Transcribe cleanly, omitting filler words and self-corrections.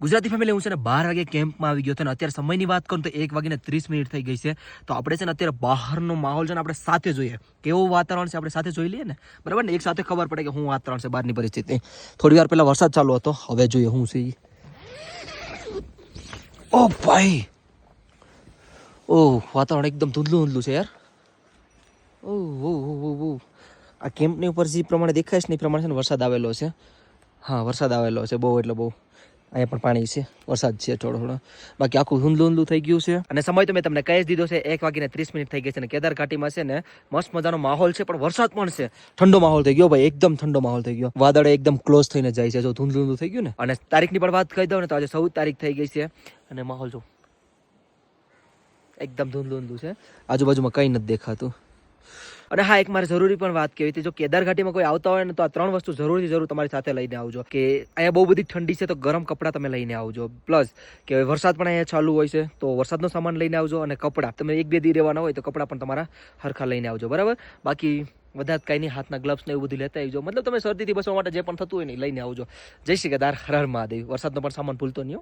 Gujarati family હું છે ને 12 વાગે કેમ્પમાં આવી ગયો હતો અને અત્યારે સમયની વાત કરું તો 1:30 થઈ ગઈ છે. તો આપણે છે ને અત્યારે બહારનો માહોલ છે ને આપણે સાથે જોઈએ કેવું વાતાવરણ છે આપણે સાથે જોઈ લઈએ ને, બરાબર ને, એક સાથે ખબર પડે કે શું વાતાવરણ છે બહારની પરિસ્થિતિ. થોડી વાર પહેલા વરસાદ ચાલુ હતો, હવે જોઈએ શું છે. ઓ ભાઈ, ઓહ વાતાવરણ એકદમ ધૂંધલું ધૂંધલું છે યાર. ઓહ, આ કેમ્પની ઉપર જે પ્રમાણે દેખાય છે ને એ પ્રમાણે છે ને વરસાદ આવેલો છે. હા, વરસાદ આવેલો છે બહુ, એટલે બહુ. અહીંયા પણ પાણી છે, વરસાદ છે થોડો થોડો, બાકી આખું ઊંધું થઈ ગયું છે. અને સમય તો મેં તમને કહી જ દીધો છે, 1:30 થઈ ગઈ છે. અને કેદાર ઘાટીમાં છે ને મસ્ત મજાનો માહોલ છે, પણ વરસાદ પણ છે. ઠંડો માહોલ થઈ ગયો ભાઈ, એકદમ ઠંડો માહોલ થઈ ગયો. વાદળે એકદમ ક્લોઝ થઈને જાય છે, જો ધૂંધલું થઈ ગયું ને. અને તારીખની પણ વાત કહી દઉં ને તો આજે 14 તારીખ થઈ ગઈ છે. અને માહોલ જો એકદમ ધૂંધલું છે, આજુબાજુમાં કંઈ નથી દેખાતું. અને હા, એક મારે જરૂરી પણ વાત કહેવી હતી, જો કેદાર ઘાટીમાં કોઈ આવતા હોય ને તો આ 3 વસ્તુ જરૂર તમારી સાથે લઈને આવજો. કે અહીંયા બહુ બધી ઠંડી છે તો ગરમ કપડાં તમે લઈને આવજો. પ્લસ કે વરસાદ પણ અહીંયા ચાલુ હોય છે તો વરસાદનો સામાન લઈને આવજો. અને કપડાં તમે 1-2 દી રહેવાના હોય તો કપડાં પણ તમારા હરખા લઈને આવજો, બરાબર. બાકી વધારે કાંઈ નહીં, હાથના ગ્લવ્સ ને એવું બધું લેતા આવજો. મતલબ તમે શરદીથી બચવા માટે જે પણ થતું હોય ને લઈને આવજો. જય શ્રી કેદાર, હર હર મહાદેવ. વરસાદનો પણ સામાન ભૂલતો નહીં.